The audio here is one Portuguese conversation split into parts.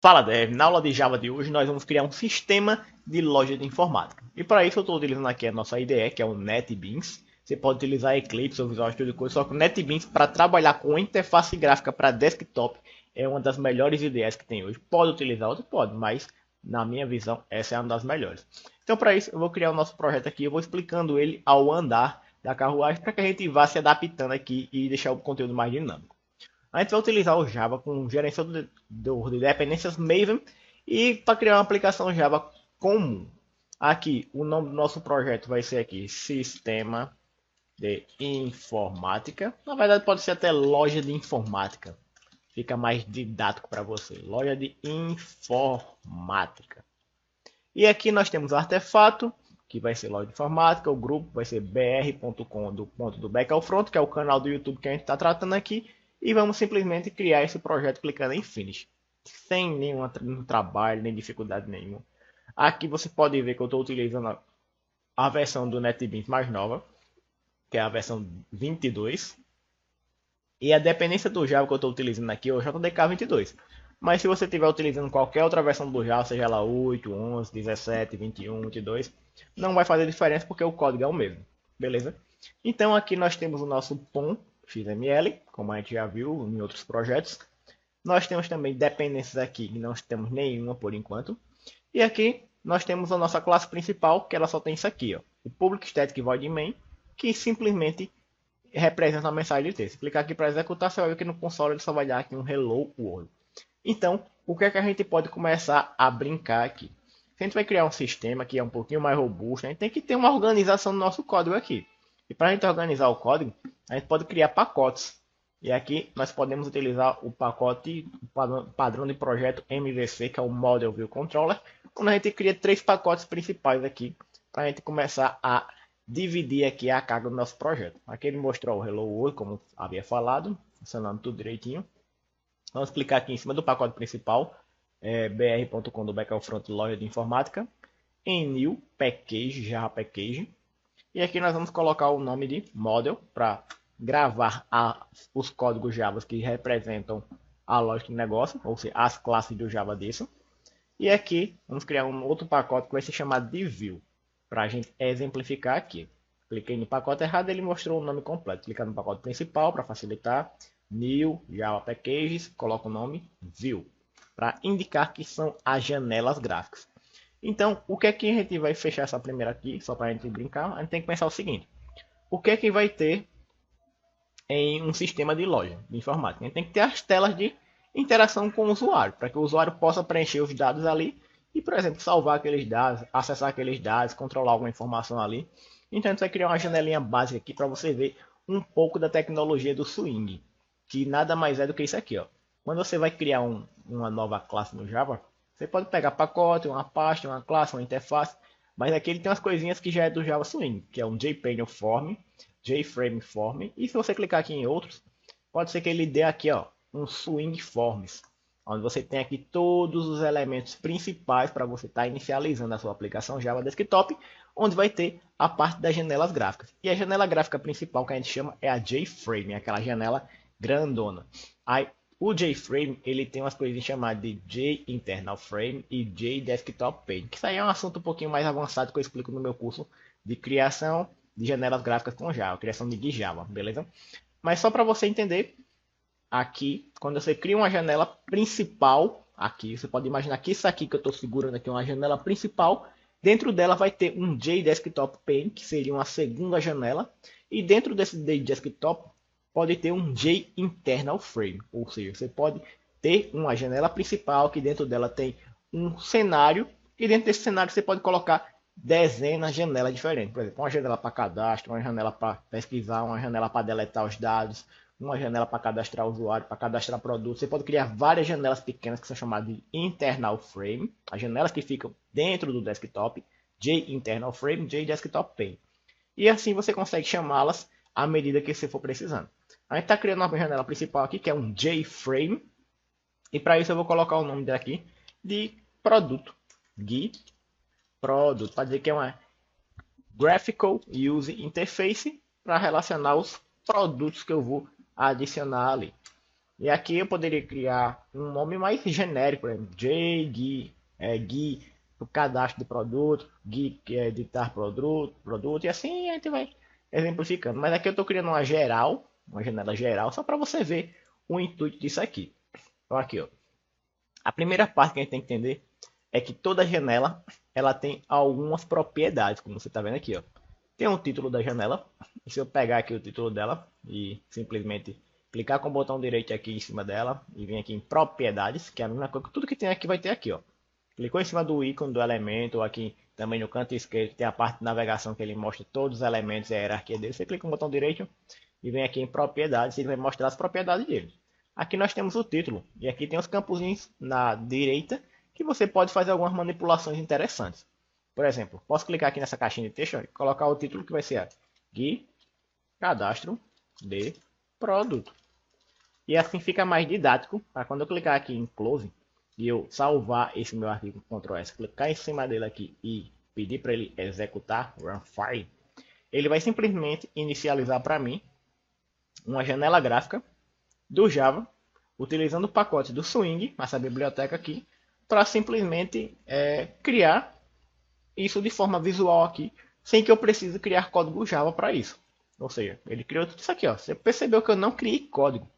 Fala Dev, na aula de Java de hoje nós vamos criar um sistema de loja de informática. E para isso eu estou utilizando aqui a nossa IDE, que é o NetBeans. Você pode utilizar Eclipse ou Visual Studio Code, só que o NetBeans para trabalhar com interface gráfica para desktop é uma das melhores IDEs que tem hoje. Pode utilizar outro? Pode, mas na minha visão essa é uma das melhores. Então para isso eu vou criar o nosso projeto aqui, eu vou explicando ele ao andar da carruagem para que a gente vá se adaptando aqui e deixar o conteúdo mais dinâmico. A gente vai utilizar o Java com gerenciador de dependências Maven e para criar uma aplicação Java comum. Aqui, o nome do nosso projeto vai ser aqui Sistema de Informática. Na verdade, pode ser até Loja de Informática. Fica mais didático para você. Loja de Informática. E aqui nós temos o artefato, que vai ser loja de informática. O grupo vai ser br.com do ponto do back ao front, que é o canal do YouTube que a gente está tratando aqui. E vamos simplesmente criar esse projeto clicando em Finish. Sem nenhum trabalho, nem dificuldade nenhuma. Aqui você pode ver que eu estou utilizando a versão do NetBeans mais nova, que é a versão 22. E a dependência do Java que eu estou utilizando aqui é o JDK 22. Mas se você estiver utilizando qualquer outra versão do Java, seja ela 8, 11, 17, 21, 22, não vai fazer diferença porque o código é o mesmo. Beleza? Então aqui nós temos o nosso POM XML, como a gente já viu em outros projetos. Nós temos também dependências aqui, que não temos nenhuma por enquanto. E aqui nós temos a nossa classe principal, que ela só tem isso aqui, ó, o public static void main, que simplesmente representa uma mensagem de texto. Se clicar aqui para executar, você vai ver que no console ele só vai dar aqui um hello world. Então, o que é que a gente pode começar a brincar aqui? Se a gente vai criar um sistema que é um pouquinho mais robusto, a gente tem que ter uma organização do nosso código aqui. E para a gente organizar o código, a gente pode criar pacotes. E aqui nós podemos utilizar o pacote padrão de projeto MVC, que é o Model View Controller, onde a gente cria três pacotes principais aqui, para a gente começar a dividir aqui a carga do nosso projeto. Aqui ele mostrou o Hello World, como havia falado, funcionando tudo direitinho. Vamos clicar aqui em cima do pacote principal, br.com do back ao front loja de informática, em New Package, Java Package. E aqui nós vamos colocar o nome de Model para gravar os códigos Java que representam a lógica de negócio, ou seja, as classes do Java disso. E aqui vamos criar um outro pacote que vai ser chamado de View, para a gente exemplificar aqui. Cliquei no pacote errado, ele mostrou o nome completo. Clicar no pacote principal para facilitar. New Java Packages, coloca o nome View, para indicar que são as janelas gráficas. Então, o que é que a gente vai fechar essa primeira aqui, só para a gente brincar? A gente tem que pensar o seguinte: o que é que vai ter em um sistema de loja de informática? A gente tem que ter as telas de interação com o usuário, para que o usuário possa preencher os dados ali e, por exemplo, salvar aqueles dados, acessar aqueles dados, controlar alguma informação ali. Então, a gente vai criar uma janelinha básica aqui para você ver um pouco da tecnologia do Swing, que nada mais é do que isso aqui, ó. Quando você vai criar uma nova classe no Java, você pode pegar pacote, uma pasta, uma classe, uma interface, mas aqui ele tem umas coisinhas que já é do Java Swing, que é um JPanel Form, JFrame Form, e se você clicar aqui em outros, pode ser que ele dê aqui, ó, um Swing Forms, onde você tem aqui todos os elementos principais para você estar inicializando a sua aplicação Java Desktop, onde vai ter a parte das janelas gráficas. E a janela gráfica principal que a gente chama é a JFrame, aquela janela grandona. Aí, o JFrame ele tem umas coisinhas chamadas de JInternal Frame e JDesktop Page, que isso aí é um assunto um pouquinho mais avançado que eu explico no meu curso de criação de janelas gráficas com Java, criação de Java, beleza? Mas só para você entender, aqui, quando você cria uma janela principal, aqui, você pode imaginar que isso aqui que eu estou segurando aqui é uma janela principal, dentro dela vai ter um JDesktop Pane, que seria uma segunda janela, e dentro desse JDesktop pode ter um JInternal Frame, ou seja, você pode ter uma janela principal que dentro dela tem um cenário e dentro desse cenário você pode colocar dezenas de janelas diferentes. Por exemplo, uma janela para cadastro, uma janela para pesquisar, uma janela para deletar os dados, uma janela para cadastrar usuário, para cadastrar produto. Você pode criar várias janelas pequenas que são chamadas de internal frame, as janelas que ficam dentro do desktop, JInternal Frame, JDesktop Pane. E assim você consegue chamá-las à medida que você for precisando. A gente está criando uma janela principal aqui, que é um JFrame. E para isso eu vou colocar o nome daqui de produto. GUI produto. Para dizer que é uma Graphical User Interface para relacionar os produtos que eu vou adicionar ali. E aqui eu poderia criar um nome mais genérico, por exemplo, JGui, Gui o cadastro de produto, Gui que é editar produto, e assim a gente vai exemplificando. Mas aqui eu estou criando uma geral, uma janela geral, só para você ver o intuito disso aqui. Então aqui, ó, a primeira parte que a gente tem que entender é que toda janela ela tem algumas propriedades, como você está vendo aqui, ó. Tem um título da janela, e se eu pegar aqui o título dela e simplesmente clicar com o botão direito aqui em cima dela e vir aqui em propriedades, que é a mesma coisa que tudo que tem aqui vai ter aqui, ó. Clicou em cima do ícone do elemento, ou aqui também no canto esquerdo tem a parte de navegação que ele mostra todos os elementos e a hierarquia dele. Você clica no botão direito e vem aqui em propriedades e ele vai mostrar as propriedades dele. Aqui nós temos o título e aqui tem os campozinhos na direita que você pode fazer algumas manipulações interessantes. Por exemplo, posso clicar aqui nessa caixinha de texto e colocar o título que vai ser Gui Cadastro de Produto. E assim fica mais didático para quando eu clicar aqui em Close e eu salvar esse meu arquivo Ctrl S, clicar em cima dele aqui e pedir para ele executar Run File, ele vai simplesmente inicializar para mim uma janela gráfica do Java, utilizando o pacote do Swing, essa biblioteca aqui, para simplesmente criar isso de forma visual aqui, sem que eu precise criar código Java para isso. Ou seja, ele criou tudo isso aqui. Ó. Você percebeu que eu não criei código.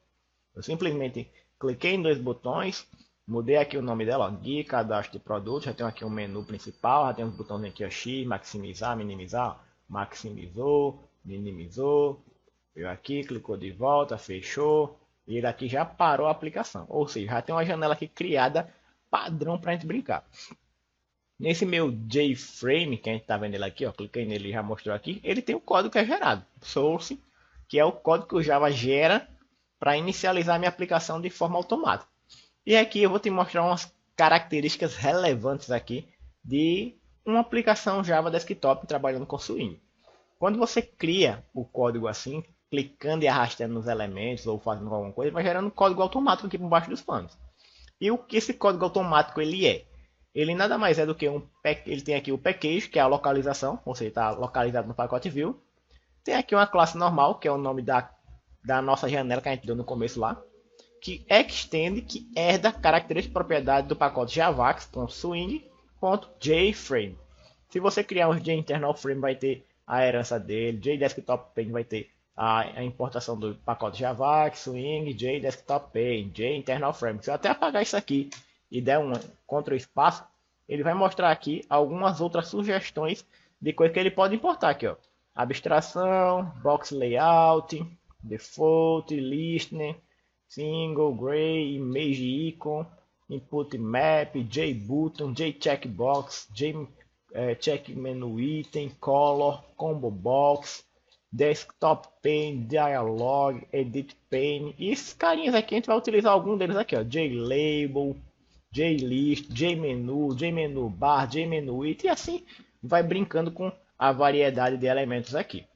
Eu simplesmente cliquei em dois botões, mudei aqui o nome dela, ó, Guia Cadastro de Produto, já tenho aqui um menu principal, já tem uns botões aqui, ó, X, maximizar, minimizar, maximizou, minimizou, veio aqui, clicou de volta, fechou, e ele aqui já parou a aplicação. Ou seja, já tem uma janela aqui criada padrão para a gente brincar. Nesse meu JFrame, que a gente está vendo ele aqui, ó, cliquei nele e já mostrou aqui, ele tem o código que é gerado, source, que é o código que o Java gera para inicializar minha aplicação de forma automática. E aqui eu vou te mostrar umas características relevantes aqui de uma aplicação Java Desktop trabalhando com Swing. Quando você cria o código assim, clicando e arrastando nos elementos ou fazendo alguma coisa, vai gerando código automático aqui por baixo dos panos. E o que esse código automático ele é? Ele nada mais é do que ele tem aqui o package, que é a localização, ou seja, está localizado no pacote view. Tem aqui uma classe normal, que é o nome da nossa janela que a gente deu no começo lá, que extende, que herda características e propriedades do pacote javax.swing.jframe. Se você criar um JInternalFrame, vai ter a herança dele, JDesktopPaint vai ter a importação do pacote javax, swing, JDesktopPaint, JInternalFrame. Se eu até apagar isso aqui e der um Ctrl espaço, ele vai mostrar aqui algumas outras sugestões de coisa que ele pode importar aqui, ó. Abstração, box layout, default, listener, single, gray, image icon, input map, JButton, JCheckbox, check menu item, color, combo box, desktop pane, dialog, edit pane. E esses carinhas aqui a gente vai utilizar algum deles aqui, ó, JLabel, JList, JMenu, JMenu bar, JMenu item, e assim vai brincando com a variedade de elementos aqui.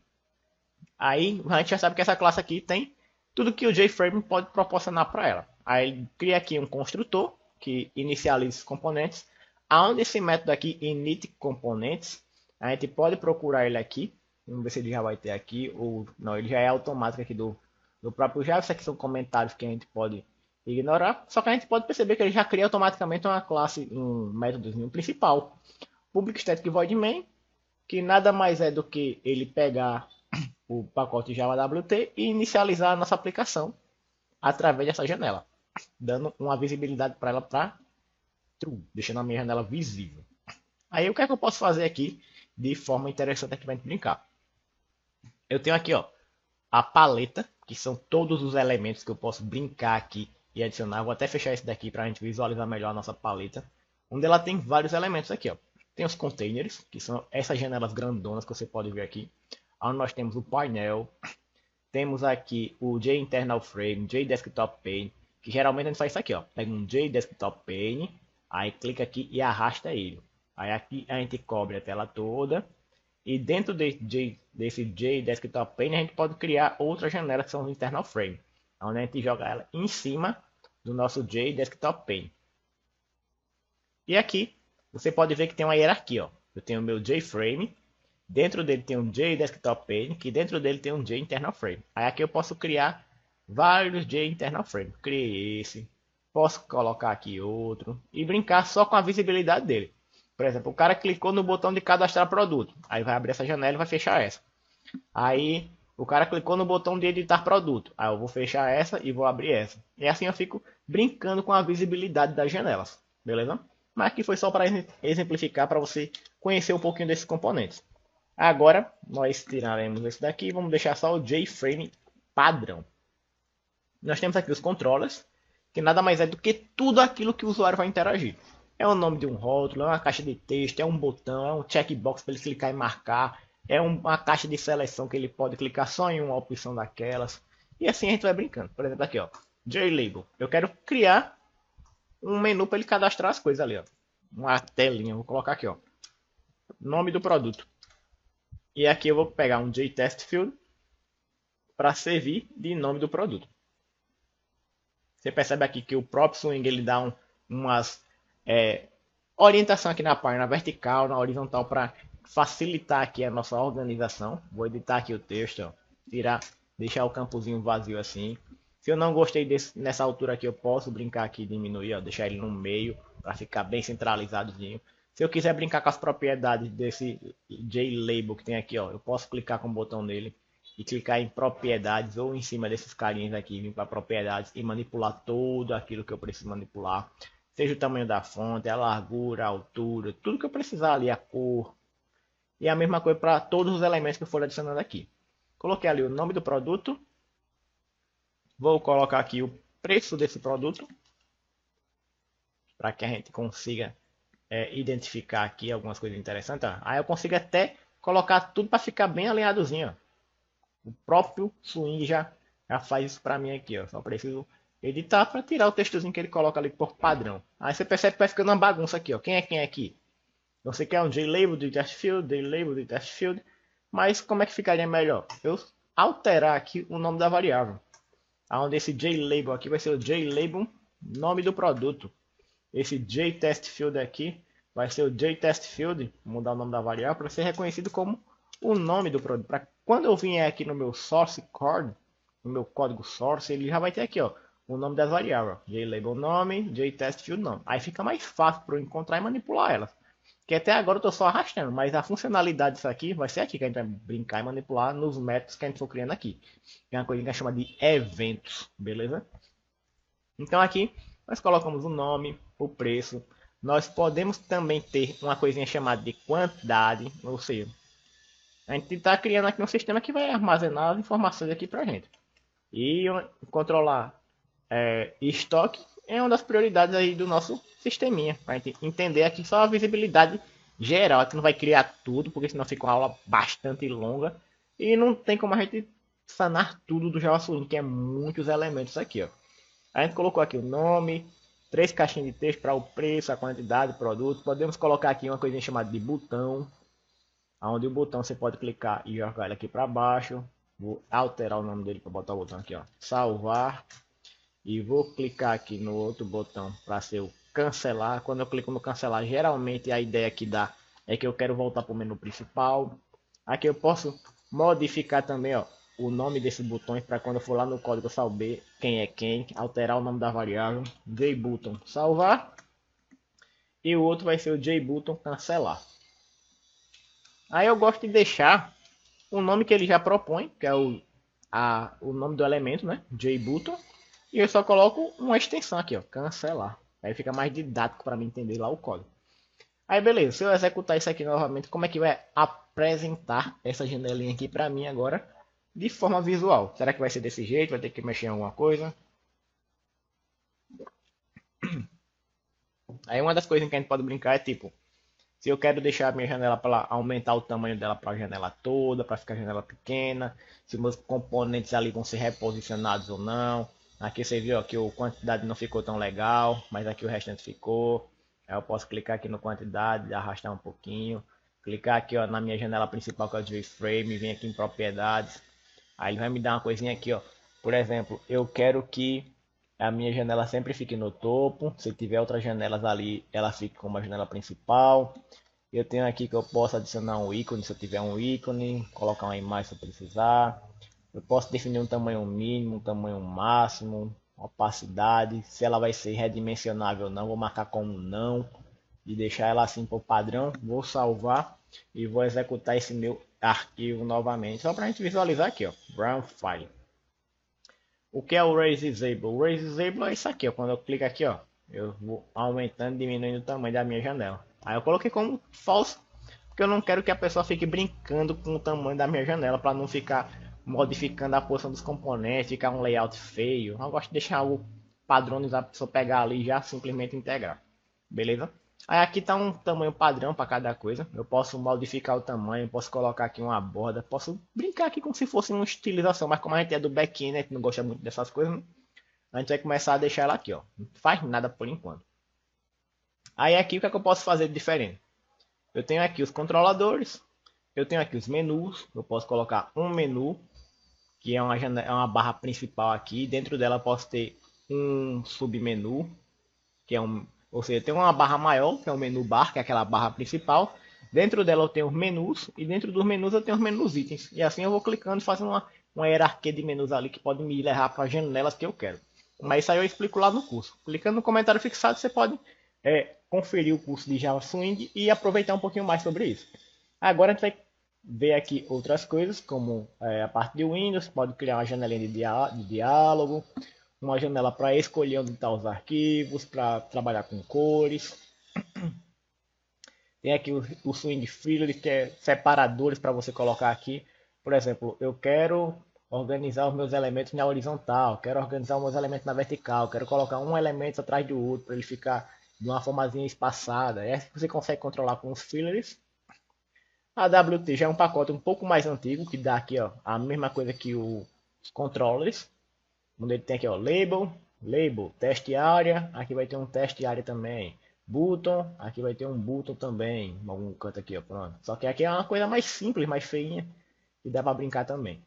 Aí a gente já sabe que essa classe aqui tem tudo que o JFrame pode proporcionar para ela. Aí ele cria aqui um construtor que inicializa os componentes. Aonde esse método aqui, initComponents, a gente pode procurar ele aqui. Vamos ver se ele já vai ter aqui. Ou não, ele já é automático aqui do próprio Java. Isso aqui são comentários que a gente pode ignorar. Só que a gente pode perceber que ele já cria automaticamente uma classe, um método principal. Public Static Void Main, que nada mais é do que ele pegar o pacote JavaWT e inicializar a nossa aplicação através dessa janela, dando uma visibilidade para ela para true, deixando a minha janela visível. Aí o que é que eu posso fazer aqui de forma interessante aqui para a gente brincar? Eu tenho aqui, ó, a paleta, que são todos os elementos que eu posso brincar aqui e adicionar. Vou até fechar esse daqui para a gente visualizar melhor a nossa paleta, onde ela tem vários elementos aqui, ó. Tem os containers, que são essas janelas grandonas que você pode ver aqui. Onde nós temos o painel, temos aqui o JInternalFrame, JDesktopPaint, que geralmente a gente faz isso aqui, ó. Pega um JDesktopPaint, aí clica aqui e arrasta ele. Aí aqui a gente cobre a tela toda. E dentro desse JDesktopPaint a gente pode criar outras janelas que são os InternalFrame, onde a gente joga ela em cima do nosso JDesktopPaint. E aqui você pode ver que tem uma hierarquia, ó. Eu tenho o meu JFrame. Dentro dele tem um JDesktopPaint, que dentro dele tem um JInternalFrame. Aí aqui eu posso criar vários J internal frame. Criei esse. Posso colocar aqui outro e brincar só com a visibilidade dele. Por exemplo, o cara clicou no botão de cadastrar produto. Aí vai abrir essa janela e vai fechar essa. Aí o cara clicou no botão de editar produto. Aí eu vou fechar essa e vou abrir essa. E assim eu fico brincando com a visibilidade das janelas. Beleza? Mas aqui foi só para exemplificar, para você conhecer um pouquinho desses componentes. Agora nós tiraremos esse daqui e vamos deixar só o JFrame padrão. Nós temos aqui os controllers, que nada mais é do que tudo aquilo que o usuário vai interagir. É o nome de um rótulo, é uma caixa de texto, é um botão, é um checkbox para ele clicar e marcar, é uma caixa de seleção que ele pode clicar só em uma opção daquelas. E assim a gente vai brincando. Por exemplo, aqui ó, JLabel. Eu quero criar um menu para ele cadastrar as coisas ali, ó. Uma telinha, vou colocar aqui, ó. Nome do produto. E aqui eu vou pegar um JTestField para servir de nome do produto. Você percebe aqui que o próprio Swing ele dá umas orientação aqui na página vertical, na horizontal para facilitar aqui a nossa organização. Vou editar aqui o texto, ó, tirar, deixar o campozinho vazio assim. Se eu não gostei nessa altura aqui, eu posso brincar aqui e diminuir, ó, deixar ele no meio para ficar bem centralizadozinho. Se eu quiser brincar com as propriedades desse JLabel que tem aqui, ó, eu posso clicar com o botão nele e clicar em propriedades ou em cima desses carinhas aqui, vir para propriedades e manipular tudo aquilo que eu preciso manipular. Seja o tamanho da fonte, a largura, a altura, tudo que eu precisar ali, a cor. E a mesma coisa para todos os elementos que eu for adicionando aqui. Coloquei ali o nome do produto. Vou colocar aqui o preço desse produto. Para que a gente consiga identificar aqui algumas coisas interessantes. Ó. Aí eu consigo até colocar tudo para ficar bem alinhadozinho. Ó. O próprio Swing já faz isso para mim aqui. Ó. Só preciso editar para tirar o textozinho que ele coloca ali por padrão. Aí você percebe que vai ficando uma bagunça aqui. Ó. Quem é aqui? Você quer um JLabel de test field, JLabel de test field. Mas como é que ficaria melhor? Eu alterar aqui o nome da variável. Onde esse JLabel aqui vai ser o JLabel nome do produto. Esse JTestField aqui vai ser o JTestField, mudar o nome da variável para ser reconhecido como o nome do produto. Para quando eu vier aqui no meu source code, no meu código source, ele já vai ter aqui, ó, o nome das variáveis. JLabel nome, JTestField nome. Aí fica mais fácil para eu encontrar e manipular elas. Que até agora eu estou só arrastando, mas a funcionalidade disso aqui vai ser aqui que a gente vai brincar e manipular nos métodos que a gente for criando aqui. Que é uma coisa que a gente chama de eventos, beleza? Então aqui nós colocamos o nome, o preço. Nós podemos também ter uma coisinha chamada de quantidade, ou seja, a gente está criando aqui um sistema que vai armazenar as informações aqui para a gente. E controlar estoque é uma das prioridades aí do nosso sisteminha. Para a gente entender aqui só a visibilidade geral. Aqui não vai criar tudo, porque senão fica uma aula bastante longa. E não tem como a gente sanar tudo do JavaScript, que é muitos elementos aqui, ó. A gente colocou aqui o nome, 3 caixinhas de texto para o preço, a quantidade, o produto. Podemos colocar aqui uma coisinha chamada de botão, onde o botão você pode clicar e jogar ele aqui para baixo. Vou alterar o nome dele para botar o botão aqui, ó, salvar. E vou clicar aqui no outro botão para ser o cancelar. Quando eu clico no cancelar, geralmente a ideia que dá é que eu quero voltar para o menu principal. Aqui eu posso modificar também, ó, o nome desses botões para quando eu for lá no código saber quem é quem, alterar o nome da variável, JButton salvar e o outro vai ser o JButton cancelar. Aí eu gosto de deixar o nome que ele já propõe, que é o nome do elemento, né? JButton, e eu só coloco uma extensão aqui, ó, cancelar. Aí fica mais didático para mim entender lá o código. Aí beleza, se eu executar isso aqui novamente, como é que vai apresentar essa janelinha aqui para mim agora? De forma visual. Será que vai ser desse jeito? Vai ter que mexer em alguma coisa? Aí uma das coisas que a gente pode brincar é tipo, se eu quero deixar a minha janela para aumentar o tamanho dela para a janela toda, para ficar a janela pequena, se meus componentes ali vão ser reposicionados ou não. Aqui você viu ó, que a quantidade não ficou tão legal, mas aqui o restante ficou. Aí eu posso clicar aqui no quantidade, arrastar um pouquinho. Clicar aqui ó, na minha janela principal que é o JFrame, vem aqui em propriedades. Aí ele vai me dar uma coisinha aqui, ó. Por exemplo, eu quero que a minha janela sempre fique no topo. Se tiver outras janelas ali, ela fique como a janela principal. Eu tenho aqui que eu posso adicionar um ícone se eu tiver um ícone, colocar uma imagem se eu precisar. Eu posso definir um tamanho mínimo, um tamanho máximo, opacidade, se ela vai ser redimensionável ou não, vou marcar como não e deixar ela assim por padrão. Vou salvar e vou executar esse meu arquivo novamente, só para a gente visualizar aqui, ó, Brown File. O que é o Raise Disable? O Raise Disable é isso aqui, ó. Quando eu clico aqui, ó, eu vou aumentando e diminuindo o tamanho da minha janela. Aí eu coloquei como false, porque eu não quero que a pessoa fique brincando com o tamanho da minha janela, para não ficar modificando a posição dos componentes, ficar um layout feio. Eu gosto de deixar algo padronizado para a pessoa pegar ali e já simplesmente integrar. Beleza? Aí aqui está um tamanho padrão para cada coisa. Eu posso modificar o tamanho, posso colocar aqui uma borda, posso brincar aqui como se fosse uma estilização, mas como a gente é do back-end, a gente não gosta muito dessas coisas, né? A gente vai começar a deixar ela aqui, ó. Não faz nada por enquanto. Aí aqui o que é que eu posso fazer de diferente? Eu tenho aqui os controladores, eu tenho aqui os menus, eu posso colocar um menu, que é uma, janela, é uma barra principal aqui, dentro dela eu posso ter um submenu, que é um, ou seja, tem uma barra maior, que é o menu bar, que é aquela barra principal. Dentro dela eu tenho os menus, e dentro dos menus eu tenho os menus itens. E assim eu vou clicando e fazendo uma hierarquia de menus ali que pode me levar para as janelas que eu quero. Mas isso aí eu explico lá no curso. Clicando no comentário fixado você pode conferir o curso de Java Swing e aproveitar um pouquinho mais sobre isso. Agora a gente vai ver aqui outras coisas, como a parte de Windows, pode criar uma janelinha de diálogo, uma janela para escolher onde estão os arquivos, para trabalhar com cores. Tem aqui o Swing Filter, que é separadores para você colocar aqui. Por exemplo, eu quero organizar os meus elementos na horizontal, quero organizar os meus elementos na vertical, quero colocar um elemento atrás do outro para ele ficar de uma formazinha espaçada. É assim que você consegue controlar com os fillers. A WT já é um pacote um pouco mais antigo, que dá aqui ó, a mesma coisa que os controllers. Onde ele tem aqui ó, label, teste área, aqui vai ter um teste área também. Button, aqui vai ter um button também, em algum canto aqui ó, pronto. Só que aqui é uma coisa mais simples, mais feinha, e dá para brincar também.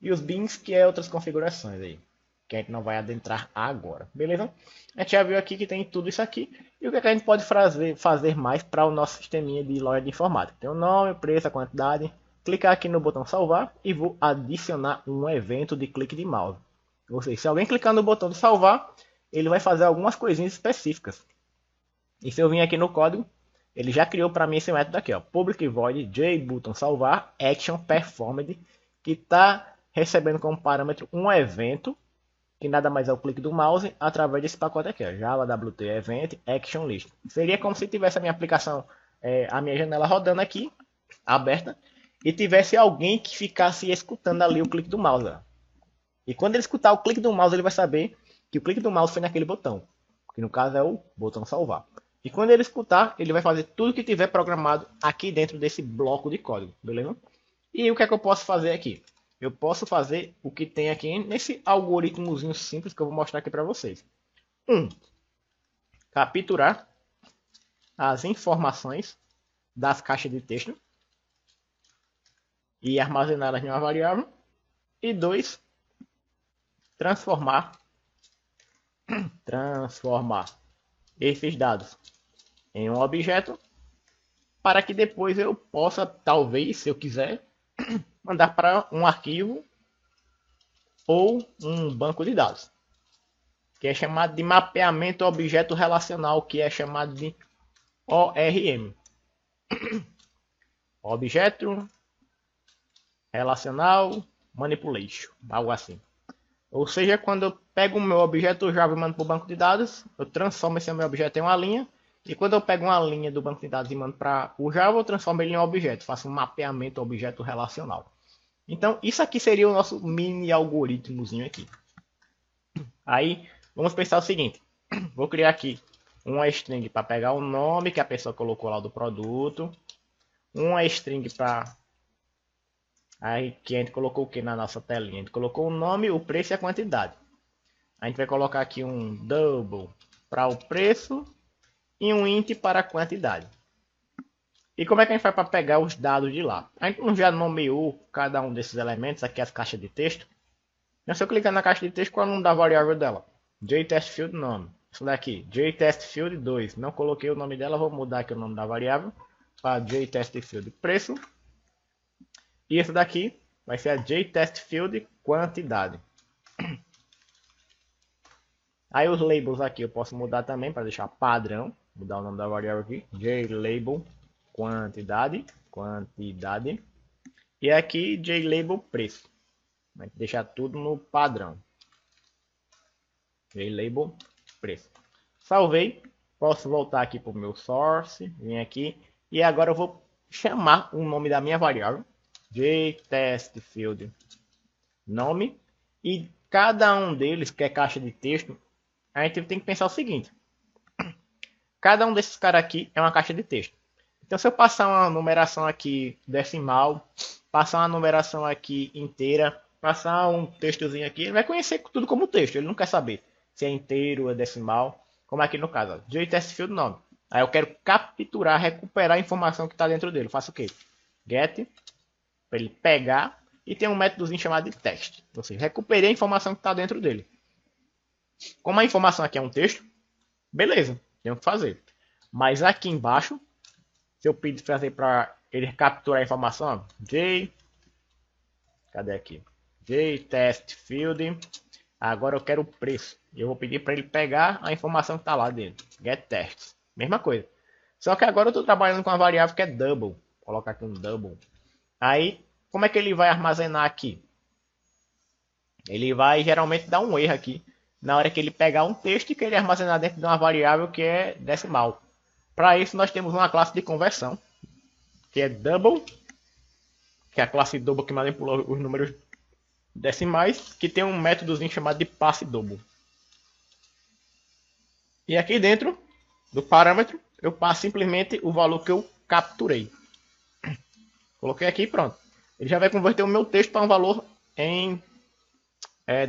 E os bins, que é outras configurações aí, que a gente não vai adentrar agora, beleza? A gente já viu aqui que tem tudo isso aqui. E o que, é que a gente pode fazer mais para o nosso sisteminha de loja de informática? Tem o nome, o preço, a quantidade. Clicar aqui no botão salvar e vou adicionar um evento de clique de mouse. Ou seja, se alguém clicar no botão de salvar, ele vai fazer algumas coisinhas específicas. E se eu vir aqui no código, ele já criou para mim esse método aqui, ó, public void jbutton salvar action performed, que está recebendo como parâmetro um evento, que nada mais é o clique do mouse, através desse pacote aqui, ó, Java WT Event Action List. Seria como se tivesse a minha aplicação, a minha janela rodando aqui, aberta, e tivesse alguém que ficasse escutando ali o clique do mouse. Ó. E quando ele escutar o clique do mouse, ele vai saber que o clique do mouse foi naquele botão, que no caso é o botão salvar. E quando ele escutar, ele vai fazer tudo que tiver programado aqui dentro desse bloco de código, beleza? E o que é que eu posso fazer aqui? Eu posso fazer o que tem aqui nesse algoritmozinho simples que eu vou mostrar aqui para vocês. Capturar as informações das caixas de texto e armazená-las em uma variável. E 2, transformar esses dados em um objeto para que depois eu possa, talvez, se eu quiser, mandar para um arquivo ou um banco de dados, que é chamado de mapeamento objeto relacional, que é chamado de ORM. Objeto Relacional Manipulation, algo assim. Ou seja, quando eu pego o meu objeto Java e mando para o banco de dados, eu transformo esse meu objeto em uma linha. E quando eu pego uma linha do banco de dados e mando para o Java, eu transformo ele em um objeto. Faço um mapeamento objeto relacional. Então, isso aqui seria o nosso mini algoritmozinho aqui. Aí, vamos pensar o seguinte. Vou criar aqui uma string para pegar o nome que a pessoa colocou lá do produto. Uma string para... Aí que a gente colocou o que na nossa telinha? A gente colocou o nome, o preço e a quantidade. A gente vai colocar aqui um double para o preço e um int para a quantidade. E como é que a gente faz para pegar os dados de lá? A gente já nomeou cada um desses elementos, aqui as caixas de texto. Então, se eu clicar na caixa de texto, qual é o nome da variável dela? JTestField nome. Isso daqui, JTestField 2. Não coloquei o nome dela, vou mudar aqui o nome da variável para JTestField preço. E esse daqui vai ser a JTestField quantidade. Aí os labels aqui eu posso mudar também para deixar padrão. Mudar o nome da variável aqui. JLabel quantidade. Quantidade. E aqui JLabel preço. Vai deixar tudo no padrão. JLabel preço. Salvei. Posso voltar aqui para o meu source. Vim aqui. E agora eu vou chamar o nome da minha variável. JTestField nome. E cada um deles, que é caixa de texto, a gente tem que pensar o seguinte. Cada um desses caras aqui é uma caixa de texto. Então, se eu passar uma numeração aqui decimal, passar uma numeração aqui inteira, passar um textozinho aqui, ele vai conhecer tudo como texto. Ele não quer saber se é inteiro ou é decimal. Como aqui no caso, JTestField nome. Aí eu quero capturar, recuperar a informação que está dentro dele. Eu faço o quê? Get, para ele pegar, e tem um métodozinho chamado de teste. Ou seja, recuperei a informação que está dentro dele. Como a informação aqui é um texto, beleza, tenho que fazer. Mas aqui embaixo, se eu pedir fazer para ele capturar a informação, cadê aqui? JTestField. Agora eu quero o preço. Eu vou pedir para ele pegar a informação que está lá dentro. GetTests. Mesma coisa. Só que agora eu estou trabalhando com uma variável que é double. Vou colocar aqui um double. Aí, como é que ele vai armazenar aqui? Ele vai geralmente dar um erro aqui. Na hora que ele pegar um texto e que ele armazenar dentro de uma variável que é decimal. Para isso nós temos uma classe de conversão. Que é double. Que é a classe double que manipula os números decimais, que tem um métodozinho chamado de passe double. E aqui dentro do parâmetro, eu passo simplesmente o valor que eu capturei. Coloquei aqui e pronto. Ele já vai converter o meu texto para um valor em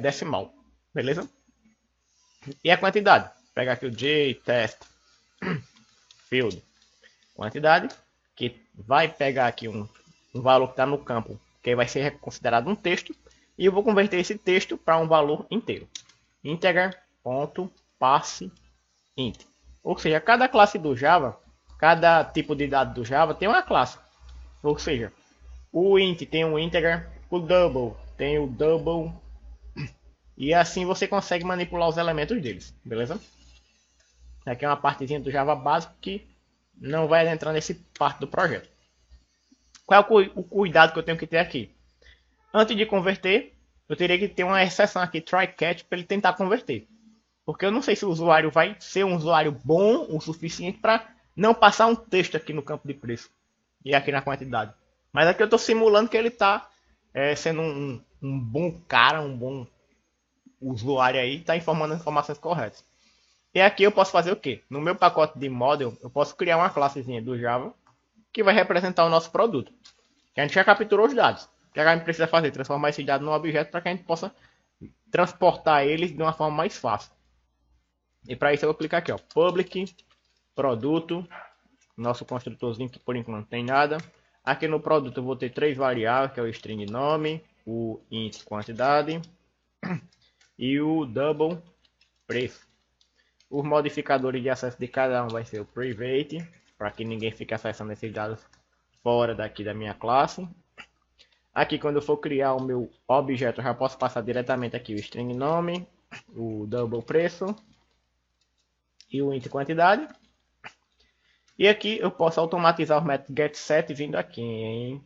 decimal. Beleza? E a quantidade? Vou pegar aqui o JTestField. Quantidade, que vai pegar aqui um valor que está no campo, que vai ser considerado um texto. E eu vou converter esse texto para um valor inteiro. Integer.parseInt. Ou seja, cada classe do Java, cada tipo de dado do Java tem uma classe. Ou seja, o int tem um integer, o double tem o double. E assim você consegue manipular os elementos deles. Beleza? Aqui é uma partezinha do Java básico que não vai entrar nesse parte do projeto. Qual é o cuidado que eu tenho que ter aqui? Antes de converter, eu teria que ter uma exceção aqui, try-catch, para ele tentar converter. Porque eu não sei se o usuário vai ser um usuário bom o suficiente para não passar um texto aqui no campo de preço. E aqui na quantidade. Mas aqui eu estou simulando que ele está sendo um bom cara, um bom usuário aí, está informando as informações corretas. E aqui eu posso fazer o quê? No meu pacote de model, eu posso criar uma classezinha do Java que vai representar o nosso produto. Que a gente já capturou os dados. O que a gente precisa fazer? Transformar esse dado num objeto para que a gente possa transportar eles de uma forma mais fácil. E para isso eu vou clicar aqui, ó, public, produto, nosso construtorzinho que por enquanto não tem nada. Aqui no produto eu vou ter três variáveis, que é o string nome, o int quantidade e o double preço. Os modificadores de acesso de cada um vai ser o private, para que ninguém fique acessando esses dados fora daqui da minha classe. Aqui quando eu for criar o meu objeto, eu já posso passar diretamente aqui o string nome, o double preço e o int quantidade. E aqui eu posso automatizar o método getSet vindo aqui em,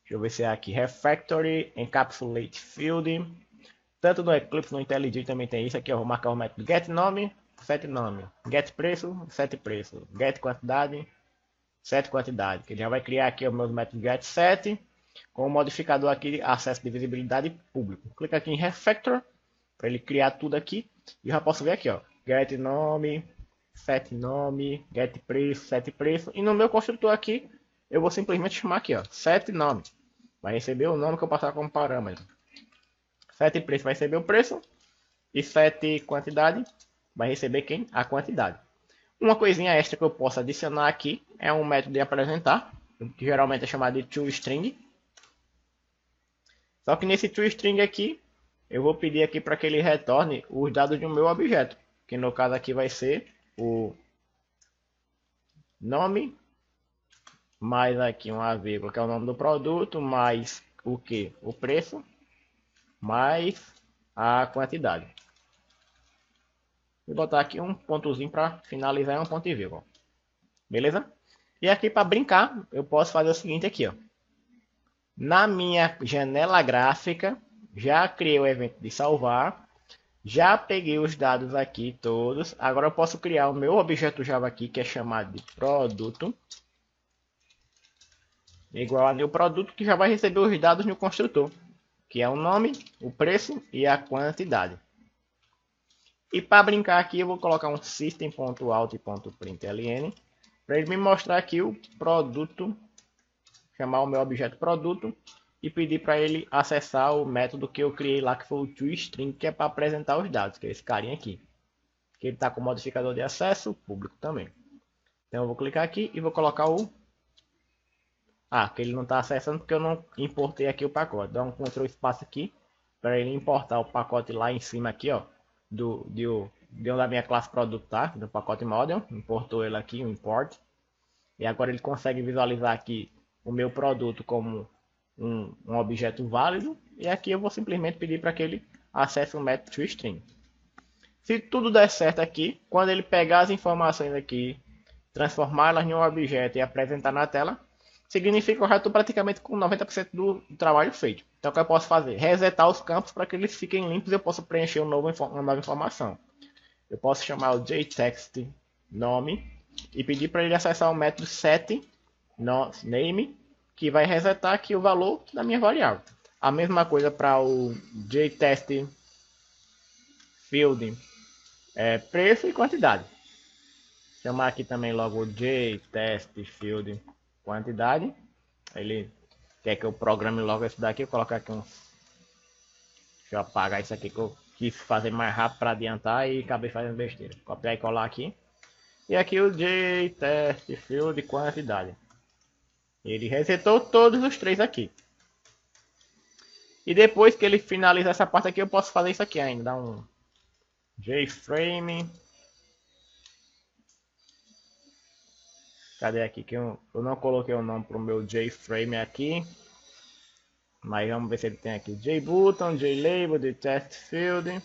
deixa eu ver se é aqui, refactory encapsulate field. Tanto no Eclipse, no IntelliJ também tem isso aqui. Eu vou marcar o método getNome, setNome, getPreço, setPreço, getQuantidade, setQuantidade. Que ele já vai criar aqui os meus métodos getSet com o modificador aqui acesso de visibilidade público. Clica aqui em refactor para ele criar tudo aqui e já posso ver aqui, ó, getNome, setNome, getPreço, setPreço. E no meu construtor aqui eu vou simplesmente chamar aqui, ó, setNome. Vai receber o nome que eu passar como parâmetro. setPreço vai receber o preço e setQuantidade vai receber quem? A quantidade. Uma coisinha extra que eu posso adicionar aqui é um método de apresentar, que geralmente é chamado de toString. Só que nesse toString aqui, eu vou pedir aqui para que ele retorne os dados do meu objeto, que no caso aqui vai ser o nome, mais aqui uma vírgula, que é o nome do produto, mais o que? O preço, mais a quantidade. Vou botar aqui um pontozinho para finalizar um ponto e vírgula. Beleza? E aqui para brincar, eu posso fazer o seguinte aqui, ó. Na minha janela gráfica, já criei o evento de salvar. Já peguei os dados aqui todos. Agora eu posso criar o meu objeto Java aqui, que é chamado de produto. Igual a new produto, que já vai receber os dados no construtor, que é o nome, o preço e a quantidade. E para brincar aqui, eu vou colocar um system.out.println para ele me mostrar aqui o produto, chamar o meu objeto produto e pedir para ele acessar o método que eu criei lá, que foi o toString, que é para apresentar os dados, que é esse carinha aqui. Que ele está com o modificador de acesso público também. Então eu vou clicar aqui e vou colocar o... que ele não está acessando porque eu não importei aqui o pacote. Dá um Ctrl espaço aqui para ele importar o pacote lá em cima aqui, ó. De onde a minha classe produto tá, do pacote model, importou ele aqui, o import, e agora ele consegue visualizar aqui o meu produto como um objeto válido, e aqui eu vou simplesmente pedir para que ele acesse o método toString. Se tudo der certo aqui, quando ele pegar as informações aqui, transformá-las em um objeto e apresentar na tela, significa que eu já estou praticamente com 90% do trabalho feito. Então o que eu posso fazer? Resetar os campos para que eles fiquem limpos e eu possa preencher uma nova informação. Eu posso chamar o jtext nome e pedir para ele acessar o método setName, que vai resetar aqui o valor da minha variável. A mesma coisa para o jtest field, preço e quantidade. Chamar aqui também logo o jtest field quantidade. Ele quer que eu programe logo isso daqui. Eu colocar aqui um... Deixa eu apagar isso aqui que eu quis fazer mais rápido para adiantar e acabei fazendo besteira. Copiar e colar aqui. E aqui o jtest field quantidade. Ele resetou todos os três aqui. E depois que ele finaliza essa parte aqui, eu posso fazer isso aqui ainda. Dar um jframe. Cadê aqui? Que eu não coloquei o nome para o meu jframe aqui. Mas vamos ver se ele tem aqui. jbutton, jlabel, jtestField.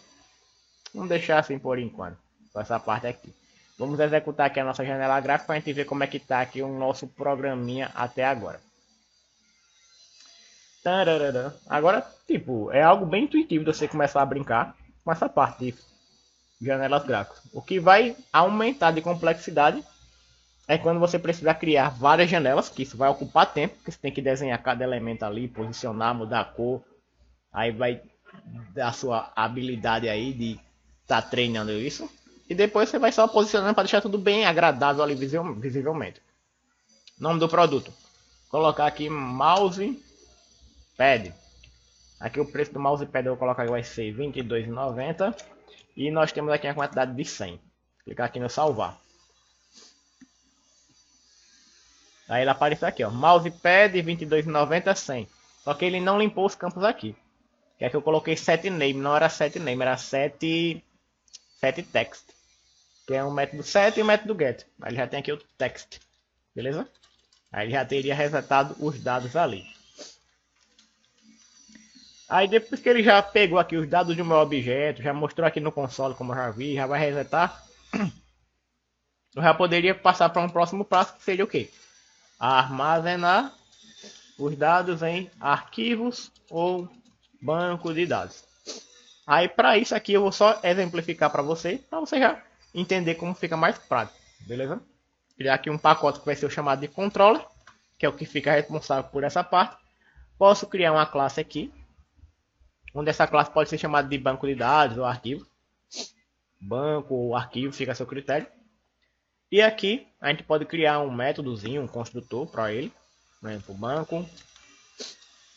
Vamos deixar assim por enquanto. Com essa parte aqui. Vamos executar aqui a nossa janela gráfica para a gente ver como é que está aqui o nosso programinha até agora. Tararara. Agora, tipo, é algo bem intuitivo de você começar a brincar com essa parte de janelas gráficas. O que vai aumentar de complexidade é quando você precisar criar várias janelas, que isso vai ocupar tempo, porque você tem que desenhar cada elemento ali, posicionar, mudar a cor. Aí vai dar a sua habilidade aí de estar treinando isso. E depois você vai só posicionando para deixar tudo bem agradável ali visivelmente. Nome do produto. Colocar aqui mousepad. Aqui o preço do mousepad eu vou colocar que vai ser R$ 22,90. E nós temos aqui a quantidade de 100. Clicar aqui no salvar. Aí ele apareceu aqui, ó, mousepad 22,90 100. Só que ele não limpou os campos aqui. Que é que eu coloquei setName, não era setName, era setText. Que é um método set e um método get. Aí ele já tem aqui o text, beleza? Aí ele já teria resetado os dados ali. Aí depois que ele já pegou aqui os dados do meu objeto, já mostrou aqui no console como eu já vi, já vai resetar. Eu já poderia passar para um próximo passo, que seria o quê? Armazenar os dados em arquivos ou banco de dados. Aí para isso aqui eu vou só exemplificar para você já entender como fica mais prático, beleza? Criar aqui um pacote que vai ser o chamado de controller, que é o que fica responsável por essa parte. Posso criar uma classe aqui, onde essa classe pode ser chamada de banco de dados ou arquivo. Banco ou arquivo, fica a seu critério. E aqui a gente pode criar um métodozinho, um construtor para ele. Por exemplo, banco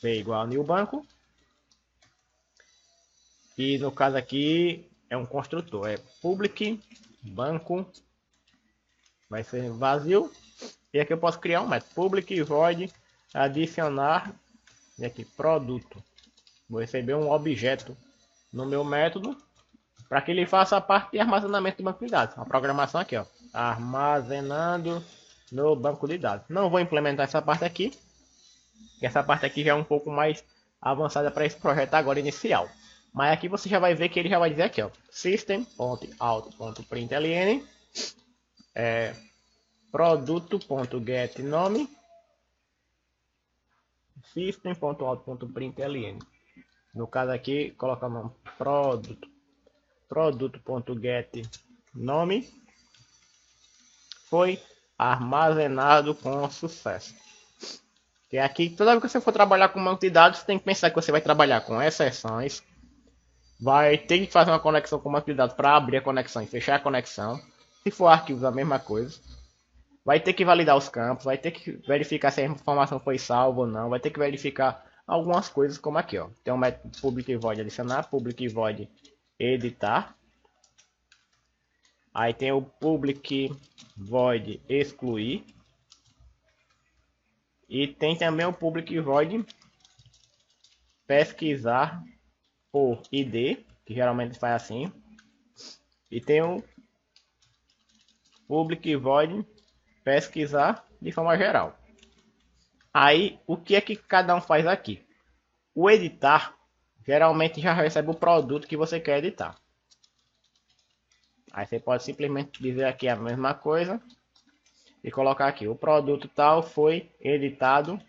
b igual a new banco. E no caso aqui é um construtor, é public banco, vai ser vazio. E aqui eu posso criar um método public void adicionar, e aqui produto. Vou receber um objeto no meu método para que ele faça a parte de armazenamento do banco de dados. A programação aqui, ó, armazenando no banco de dados. Não vou implementar essa parte aqui, que essa parte aqui já é um pouco mais avançada para esse projeto agora inicial. Mas aqui você já vai ver que ele já vai dizer aqui, ó, system.out.println produto.getNome system.out.println. No caso aqui, colocar o nome produto.getNome foi armazenado com sucesso. E aqui, toda vez que você for trabalhar com banco de dados, você tem que pensar que você vai trabalhar com exceções, vai ter que fazer uma conexão com o banco de dados para abrir a conexão e fechar a conexão. Se for arquivos, a mesma coisa. Vai ter que validar os campos, vai ter que verificar se a informação foi salva ou não, vai ter que verificar algumas coisas como aqui, ó. Tem um método public void adicionar, public void editar. Aí tem o public void excluir. E tem também o public void pesquisar por ID, que geralmente faz assim. E tem o public void pesquisar de forma geral. Aí, o que é que cada um faz aqui? O editar, geralmente já recebe o produto que você quer editar. Aí você pode simplesmente dizer aqui a mesma coisa e colocar aqui, o produto tal foi editado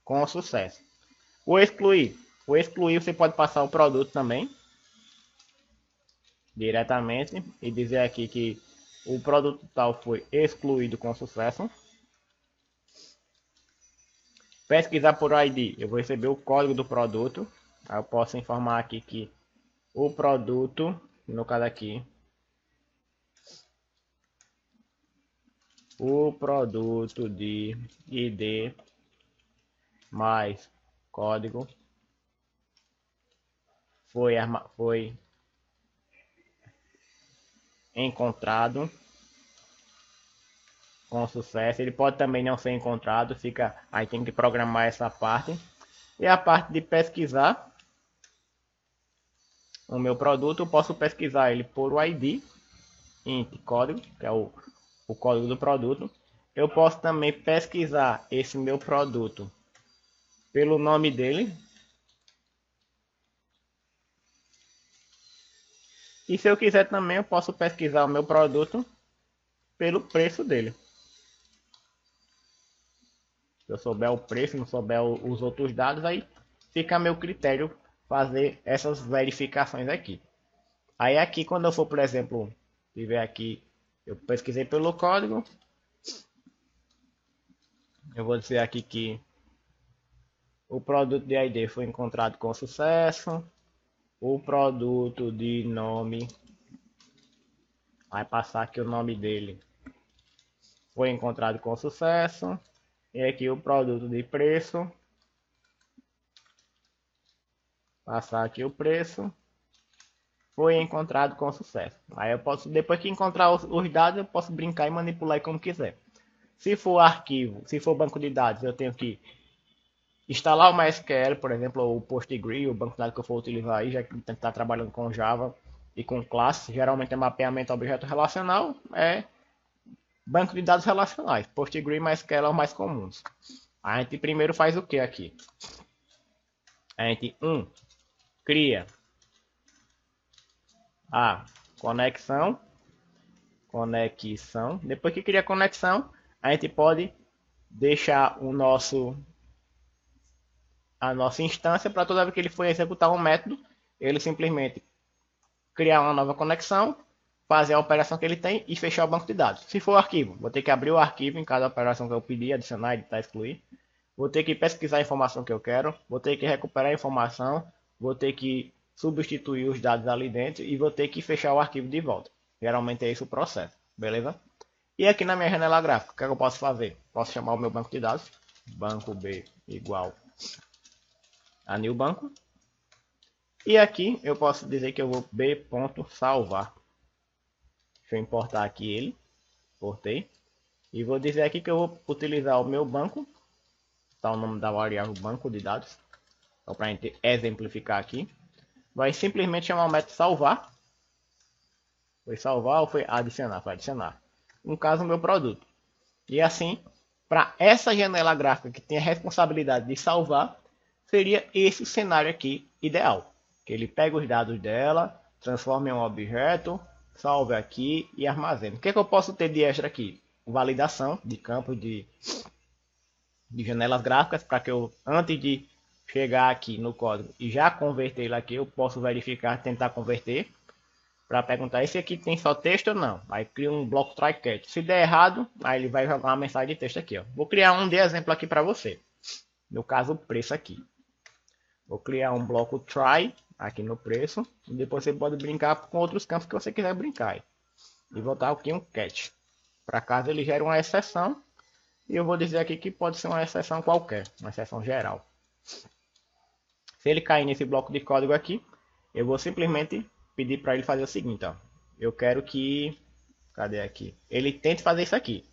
com sucesso. O excluir você pode passar o produto também diretamente e dizer aqui que o produto tal foi excluído com sucesso. Pesquisar por ID, eu vou receber o código do produto. Aí eu posso informar aqui que o produto, no caso aqui, o produto de ID mais código foi encontrado com sucesso. Ele pode também não ser encontrado, fica aí, tem que programar essa parte. E a parte de pesquisar o meu produto, eu posso pesquisar ele por ID int código, que é o código do produto. Eu posso também pesquisar esse meu produto pelo nome dele. E se eu quiser também, eu posso pesquisar o meu produto pelo preço dele. Se eu souber o preço, não souber os outros dados, aí fica a meu critério fazer essas verificações aqui. Aí aqui, quando eu for, por exemplo, tiver aqui, eu pesquisei pelo código. Eu vou dizer aqui que o produto de ID foi encontrado com sucesso. O produto de nome, vai passar aqui o nome dele, foi encontrado com sucesso. E aqui o produto de preço, passar aqui o preço, foi encontrado com sucesso. Aí eu posso, depois que encontrar os dados, eu posso brincar e manipular como quiser. Se for arquivo, se for banco de dados, eu tenho que instalar o MySQL, por exemplo, ou o Postgre, o banco de dados que eu for utilizar aí, já que está trabalhando com Java e com classes, geralmente é mapeamento objeto relacional, é banco de dados relacionais. Postgre e MySQL é os mais comuns. A gente primeiro faz o que aqui? A gente cria a conexão. Depois que cria a conexão, a gente pode deixar a nossa instância para toda vez que ele for executar um método, ele simplesmente criar uma nova conexão, fazer a operação que ele tem e fechar o banco de dados. Se for arquivo, vou ter que abrir o arquivo em cada operação que eu pedir, adicionar, editar, excluir. Vou ter que pesquisar a informação que eu quero, vou ter que recuperar a informação, vou ter que substituir os dados ali dentro e vou ter que fechar o arquivo de volta. Geralmente é esse o processo, beleza? E aqui na minha janela gráfica, o que eu posso fazer? Posso chamar o meu banco de dados, banco B igual a new banco. E aqui eu posso dizer que eu vou b.salvar. Deixa eu importar aqui ele, importei. E vou dizer aqui que eu vou utilizar o meu banco, tá o nome da variável banco de dados, só para a gente exemplificar aqui. Vai simplesmente chamar o método salvar. Foi salvar ou foi adicionar? Foi adicionar. No caso, o meu produto. E assim, para essa janela gráfica que tem a responsabilidade de salvar, seria esse cenário aqui ideal. Que ele pega os dados dela, transforma em um objeto, salve aqui e armazena. O que, é que eu posso ter de extra aqui? Validação de campos de janelas gráficas, para que eu, antes de chegar aqui no código e já converter ele aqui, eu posso verificar, tentar converter, para perguntar, esse aqui tem só texto ou não? Aí cria um bloco try catch. Se der errado, aí ele vai jogar uma mensagem de texto aqui, ó. Vou criar um de exemplo aqui para você. No caso, o preço aqui. Vou criar um bloco try aqui no preço. E depois você pode brincar com outros campos que você quiser brincar. E voltar aqui um catch. Para caso ele gere uma exceção. E eu vou dizer aqui que pode ser uma exceção qualquer. Uma exceção geral. Se ele cair nesse bloco de código aqui, eu vou simplesmente pedir para ele fazer o seguinte, ó. Eu quero que, cadê aqui? Ele tente fazer isso aqui.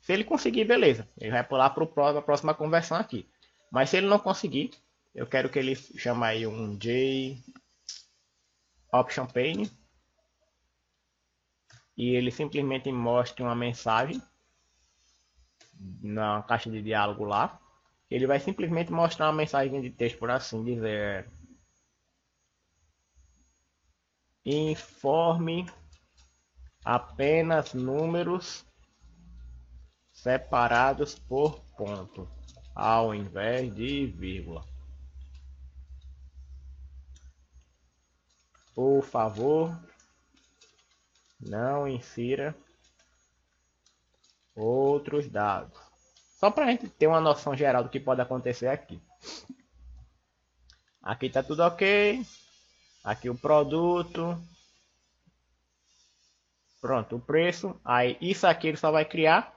Se ele conseguir, beleza. Ele vai pular para a próxima conversão aqui. Mas se ele não conseguir, eu quero que ele chame aí um J Option Pane. E ele simplesmente mostre uma mensagem na caixa de diálogo lá. Ele vai simplesmente mostrar uma mensagem de texto, por assim dizer. Informe apenas números separados por ponto, ao invés de vírgula. Por favor, não insira outros dados. Só para a gente ter uma noção geral do que pode acontecer aqui. Aqui está tudo ok. Aqui o produto. Pronto, o preço. Aí isso aqui ele só vai criar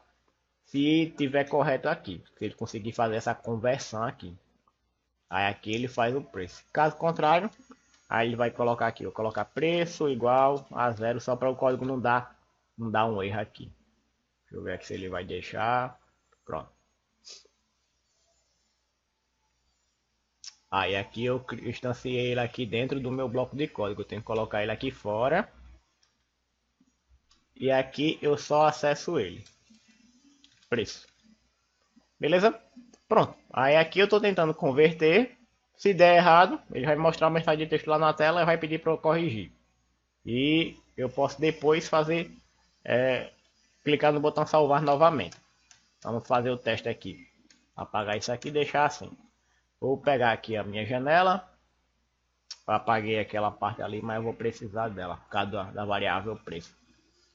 se tiver correto aqui. Se ele conseguir fazer essa conversão aqui. Aí aqui ele faz o preço. Caso contrário, aí ele vai colocar aqui. Vou colocar preço igual a 0 só para o código não dar um erro aqui. Deixa eu ver aqui se ele vai deixar. Pronto. Aí aqui eu instanciei ele aqui dentro do meu bloco de código. Eu tenho que colocar ele aqui fora. E aqui eu só acesso ele. Preço. Beleza? Pronto. Aí aqui eu estou tentando converter. Se der errado, ele vai mostrar uma mensagem de texto lá na tela e vai pedir para eu corrigir. E eu posso depois fazer, clicar no botão salvar novamente. Vamos fazer o teste aqui. Apagar isso aqui e deixar assim. Vou pegar aqui a minha janela. Apaguei aquela parte ali, mas eu vou precisar dela por causa da variável preço.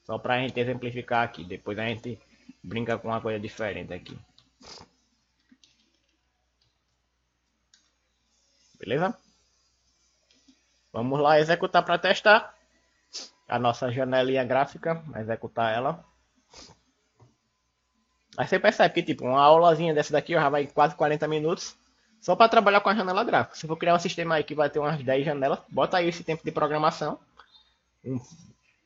Só para a gente exemplificar aqui. Depois a gente brinca com uma coisa diferente aqui. Beleza? Vamos lá executar para testar a nossa janelinha gráfica. Executar ela. Aí você percebe que tipo, uma aulazinha dessa daqui já vai quase 40 minutos. Só para trabalhar com a janela gráfica. Se for criar um sistema aí que vai ter umas 10 janelas, bota aí esse tempo de programação.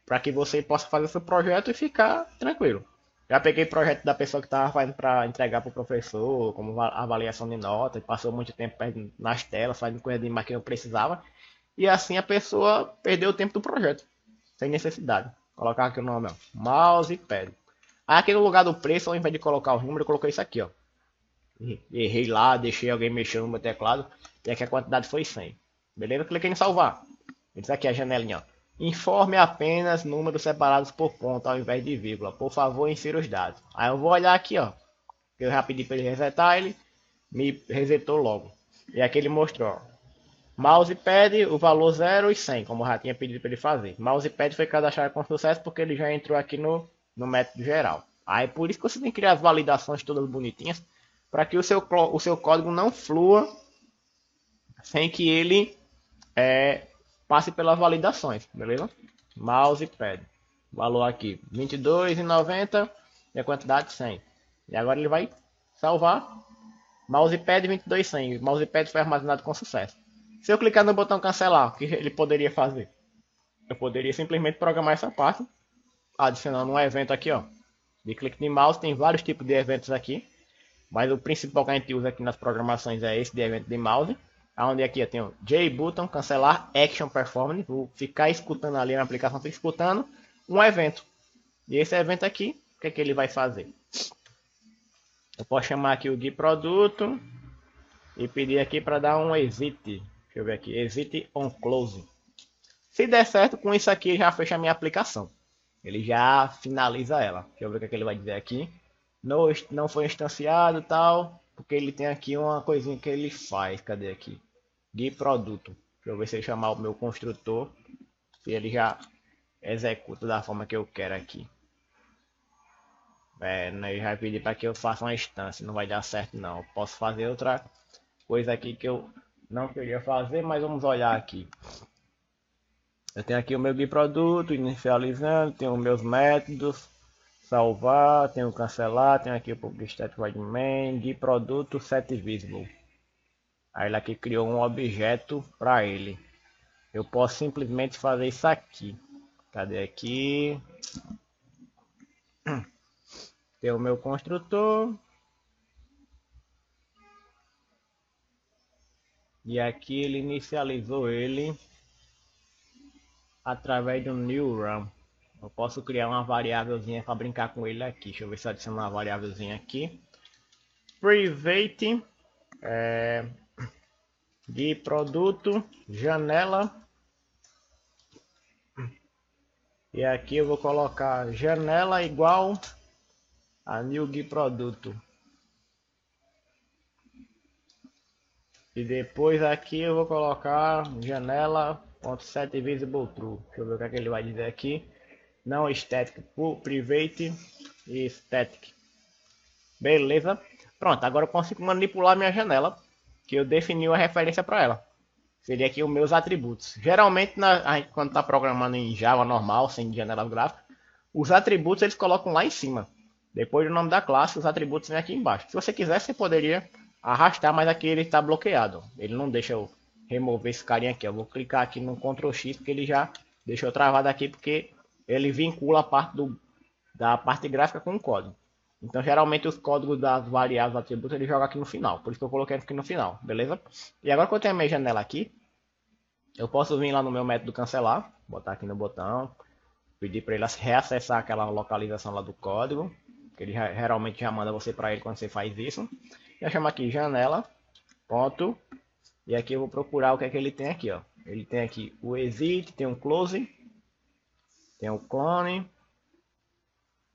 Para que você possa fazer seu projeto e ficar tranquilo. Já peguei projeto da pessoa que estava fazendo para entregar para o professor, como avaliação de nota, e passou muito tempo nas telas, fazendo coisa demais que não precisava. E assim a pessoa perdeu o tempo do projeto, sem necessidade. Colocar aqui o nome, ó, mousepad. Aí aqui no lugar do preço, ao invés de colocar o número, eu coloquei isso aqui, ó. Errei lá, deixei alguém mexer no meu teclado, e aqui a quantidade foi 100. Beleza? Cliquei em salvar. Isso aqui é a janelinha, ó. Informe apenas números separados por ponto ao invés de vírgula. Por favor, insira os dados. Aí eu vou olhar aqui, ó. Eu já pedi para ele resetar, ele me resetou logo. E aqui ele mostrou, ó. Mousepad, o valor 0 e 100, como eu já tinha pedido para ele fazer. Mousepad foi cadastrado com sucesso porque ele já entrou aqui no método geral. Aí por isso que você tem que criar as validações todas bonitinhas, para que o seu código não flua sem que ele passe pelas validações, beleza? Mousepad, valor aqui 22,90 e a quantidade 100. E agora ele vai salvar. Mousepad 22,100. Mousepad foi armazenado com sucesso. Se eu clicar no botão cancelar, o que ele poderia fazer? Eu poderia simplesmente programar essa parte, adicionando um evento aqui, ó. De clique de mouse, tem vários tipos de eventos aqui, mas o principal que a gente usa aqui nas programações é esse de evento de mouse. Onde aqui eu tenho JButton, cancelar, Action Performance. Vou ficar escutando ali na aplicação, fico escutando um evento. E esse evento aqui, o que é que ele vai fazer? Eu posso chamar aqui o Gui Produto e pedir aqui para dar um exit. Deixa eu ver aqui, exit on close. Se der certo, com isso aqui já fecha a minha aplicação. Ele já finaliza ela. Deixa eu ver o que ele vai dizer aqui. Não foi instanciado tal, porque ele tem aqui uma coisinha que ele faz. Cadê aqui? De produto. Deixa eu ver se eu chamar o meu construtor, se ele já executa da forma que eu quero aqui. Ele vai pedir para que eu faça uma instância. Não vai dar certo não. Eu posso fazer outra coisa aqui que eu não queria fazer, mas vamos olhar aqui. Eu tenho aqui o meu de produto, inicializando, tenho os meus métodos, salvar, tenho cancelar, tenho aqui o publicidade void main, de produto set visible. Aí ele aqui criou um objeto para ele. Eu posso simplesmente fazer isso aqui. Cadê aqui? Tem o meu construtor. E aqui ele inicializou ele através do new run. Eu posso criar uma variávelzinha para brincar com ele aqui. Deixa eu ver se eu adiciono uma variávelzinha aqui. Private de produto janela. E aqui eu vou colocar janela igual a new de produto. E depois aqui eu vou colocar janela.setVisibleTrue. Deixa eu ver o que ele vai dizer aqui. Não static, private e static. Beleza. Pronto, agora eu consigo manipular minha janela, que eu defini uma referência para ela. Seria aqui os meus atributos. Geralmente, a gente, quando está programando em Java normal, sem janelas gráficas, os atributos eles colocam lá em cima. Depois do nome da classe, os atributos vêm aqui embaixo. Se você quiser, você poderia arrastar, mas aqui ele está bloqueado. Ele não deixa eu remover esse carinha aqui. Eu vou clicar aqui no Ctrl X, porque ele já deixou travado aqui, porque ele vincula a parte da parte gráfica com o código. Então, geralmente, os códigos das variáveis dos atributos ele joga aqui no final. Por isso que eu coloquei aqui no final, beleza? E agora que eu tenho a minha janela aqui, eu posso vir lá no meu método cancelar, botar aqui no botão, pedir para ele reacessar aquela localização lá do código, que ele geralmente já manda você para ele quando você faz isso. Eu chamo aqui janela, ponto, e aqui eu vou procurar o que é que ele tem aqui, ó. Ele tem aqui o exit, tem um close, tem o clone,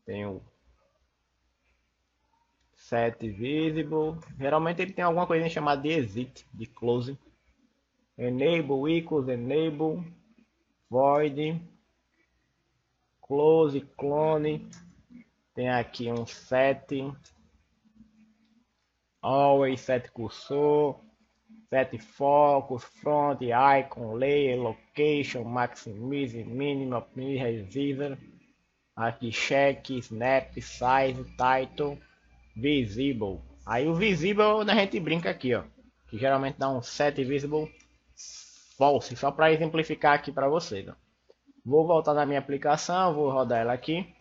tem o set visible. Geralmente ele tem alguma coisa chamada de exit, de close. Enable equals enable void close clone. Tem aqui um set always, set cursor, set focus, front, icon, layer, location, maximize, minimum, receiver. Aqui check, snap, size, title, visible. Aí o visible a gente brinca aqui, ó, que geralmente dá um set visible false, só para exemplificar aqui para vocês, ó. Vou voltar na minha aplicação, vou rodar ela aqui.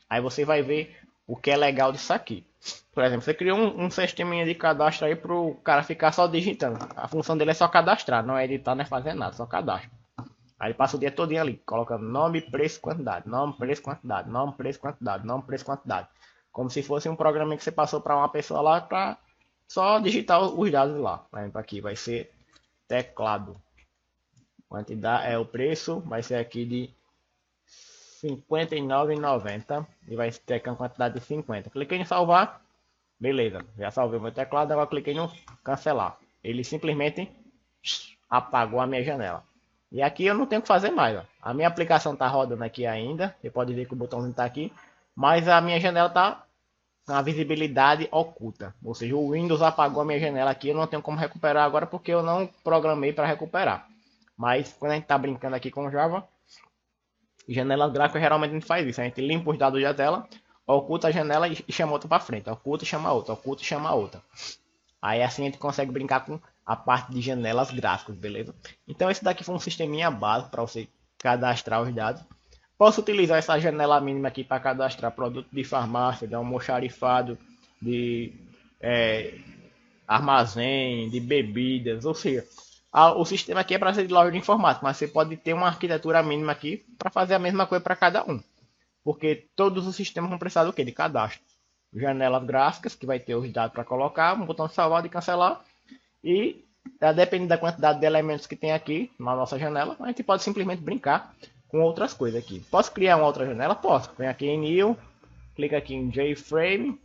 Aí você vai ver o que é legal disso aqui. Por exemplo, você criou um sisteminha de cadastro aí para o cara ficar só digitando. A função dele é só cadastrar, não é editar, não é fazer nada, só cadastro. Aí ele passa o dia todinho ali, colocando nome, preço, quantidade, nome, preço, quantidade, nome, preço, quantidade, nome, preço, quantidade. Como se fosse um programa que você passou para uma pessoa lá para só digitar os dados lá. Por exemplo, aqui vai ser teclado. Quantidade é o preço, vai ser aqui de R$ 59,90 e vai ter aqui uma quantidade de 50. Cliquei em salvar, beleza, já salvei o meu teclado, agora cliquei no cancelar. Ele simplesmente apagou a minha janela. E aqui eu não tenho o que fazer mais, ó. A minha aplicação está rodando aqui ainda, você pode ver que o botãozinho está aqui, mas a minha janela está na visibilidade oculta, ou seja, o Windows apagou a minha janela aqui, eu não tenho como recuperar agora porque eu não programei para recuperar. Mas quando a gente está brincando aqui com Java, janela gráfica geralmente a gente faz isso. A gente limpa os dados da tela, oculta a janela e chama outra para frente. Oculta e chama outra, oculta e chama outra. Aí assim a gente consegue brincar com a parte de janelas gráficas, beleza? Então esse daqui foi um sisteminha básico para você cadastrar os dados. Posso utilizar essa janela mínima aqui para cadastrar produto de farmácia, de almoxarifado, de armazém, de bebidas, ou seja, o sistema aqui é para ser de loja de informática, mas você pode ter uma arquitetura mínima aqui para fazer a mesma coisa para cada um. Porque todos os sistemas vão precisar do quê? De cadastro. janelas gráficas, que vai ter os dados para colocar, um botão de salvar e cancelar. E dependendo da quantidade de elementos que tem aqui na nossa janela, a gente pode simplesmente brincar com outras coisas aqui. Posso criar uma outra janela? Posso. Vem aqui em New, clica aqui em JFrame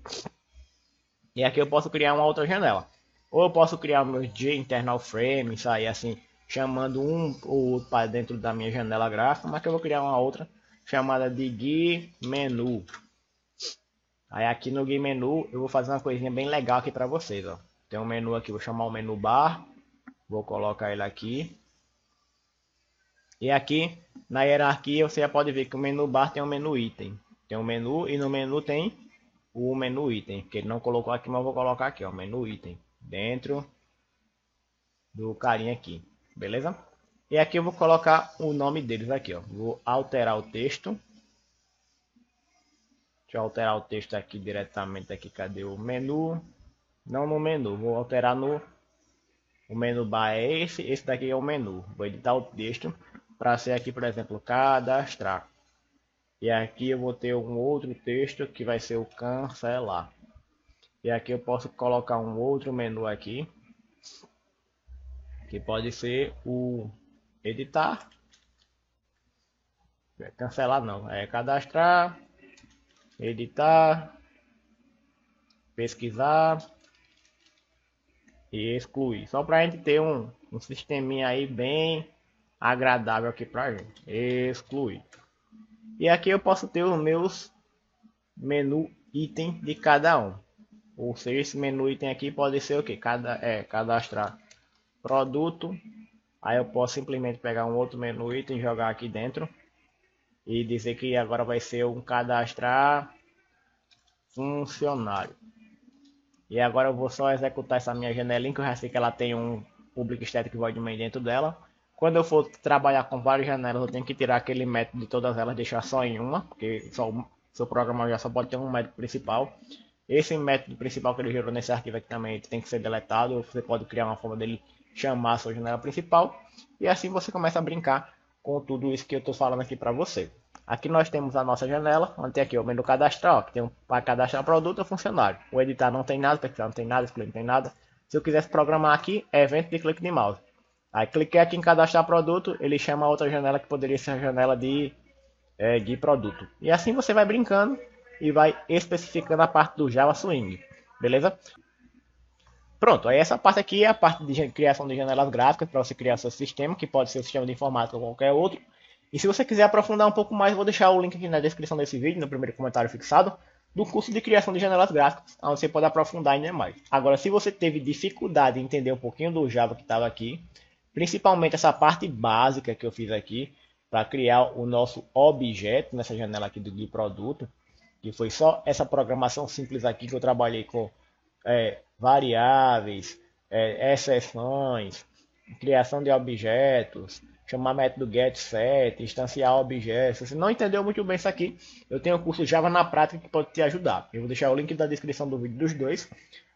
e aqui eu posso criar uma outra janela. Ou eu posso criar o meu Internal Frame, sair assim, chamando um ou outro para dentro da minha janela gráfica, mas que eu vou criar uma outra chamada de GUI Menu. Aí aqui no GUI Menu eu vou fazer uma coisinha bem legal aqui para vocês, ó. Tem um menu aqui, vou chamar o menu bar, vou colocar ele aqui. E aqui na hierarquia você já pode ver que o menu bar tem um menu item. Tem um menu e no menu tem o menu item, que ele não colocou aqui, mas eu vou colocar aqui, ó, menu item, dentro do carinha aqui, beleza? E aqui eu vou colocar o nome deles aqui, ó. Vou alterar o texto. Deixa eu alterar o texto aqui diretamente aqui, cadê o menu? Não no menu, vou alterar no... O menu bar é esse daqui é o menu. Vou editar o texto para ser aqui, por exemplo, cadastrar. E aqui eu vou ter um outro texto que vai ser o cancelar. E aqui eu posso colocar um outro menu aqui, que pode ser o editar. Cancelar não, é cadastrar, editar, pesquisar e excluir. Só para a gente ter um sisteminha aí bem agradável aqui para a gente. Excluir. E aqui eu posso ter os meus menu item de cada um. Ou seja, esse menu item aqui pode ser o que? Cadastrar produto. Aí eu posso simplesmente pegar um outro menu item e jogar aqui dentro. E dizer que agora vai ser um cadastrar funcionário. E agora eu vou só executar essa minha janelinha, que eu já sei que ela tem um public static void main dentro dela. Quando eu for trabalhar com várias janelas, eu tenho que tirar aquele método de todas elas, deixar só em uma, porque só o seu programa já só pode ter um método principal. Esse método principal que ele gerou nesse arquivo aqui também tem que ser deletado. Você pode criar uma forma dele chamar a sua janela principal. E assim você começa a brincar com tudo isso que eu estou falando aqui para você. Aqui nós temos a nossa janela, onde tem aqui o menu cadastrar, ó, que tem para cadastrar produto ou funcionário. O editar não tem nada, pesquisar não tem nada, excluir não tem nada. Se eu quisesse programar aqui, é evento de clique de mouse. Aí cliquei aqui em cadastrar produto, ele chama a outra janela que poderia ser a janela de produto. E assim você vai brincando e vai especificando a parte do Java Swing, beleza? Pronto, aí essa parte aqui é a parte de criação de janelas gráficas para você criar seu sistema, que pode ser o sistema de informática ou qualquer outro. E se você quiser aprofundar um pouco mais, vou deixar o link aqui na descrição desse vídeo, no primeiro comentário fixado, do curso de criação de janelas gráficas, onde você pode aprofundar ainda mais. Agora, se você teve dificuldade em entender um pouquinho do Java que estava aqui, principalmente essa parte básica que eu fiz aqui, para criar o nosso objeto nessa janela aqui de produto, que foi só essa programação simples aqui que eu trabalhei com variáveis, exceções, criação de objetos, chamar método getSet, instanciar objetos. Se você não entendeu muito bem isso aqui, eu tenho o curso Java na prática que pode te ajudar. Eu vou deixar o link da descrição do vídeo dos dois,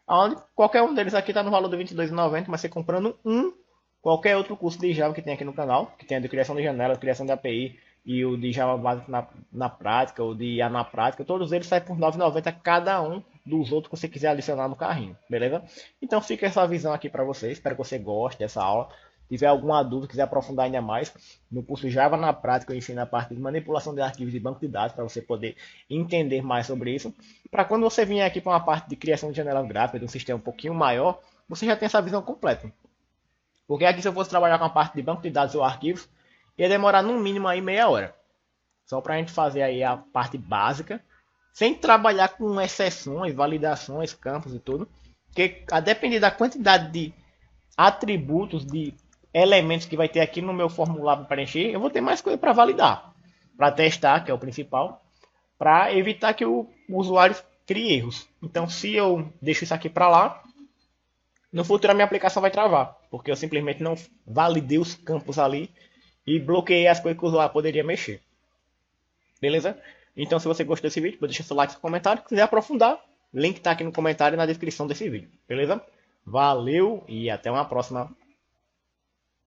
onde qualquer um deles aqui está no valor de R$ 22,90, mas você comprando qualquer outro curso de Java que tem aqui no canal, que tem a de criação de janela, criação de API e o de Java básico na prática, o de IA na prática, todos eles saem por R$ 9,90 cada um dos outros que você quiser adicionar no carrinho, beleza? Então fica essa visão aqui para você, espero que você goste dessa aula. Se tiver alguma dúvida, quiser aprofundar ainda mais, no curso Java na prática eu ensino a parte de manipulação de arquivos de banco de dados, para você poder entender mais sobre isso. Para quando você vier aqui para uma parte de criação de janelas gráficas, de um sistema um pouquinho maior, você já tem essa visão completa. Porque aqui se eu fosse trabalhar com a parte de banco de dados ou arquivos, ia demorar no mínimo aí meia hora. Só para a gente fazer aí a parte básica, sem trabalhar com exceções, validações, campos e tudo. Porque a depender da quantidade de atributos, de elementos que vai ter aqui no meu formulário para preencher, eu vou ter mais coisa para validar. Para testar, que é o principal, para evitar que o usuário crie erros. Então se eu deixo isso aqui para lá, no futuro a minha aplicação vai travar, porque eu simplesmente não validei os campos ali e bloqueei as coisas que o usuário poderia mexer. Beleza? Então se você gostou desse vídeo, deixa seu like e seu comentário. Se quiser aprofundar, link está aqui no comentário e na descrição desse vídeo. Beleza? Valeu e até uma próxima.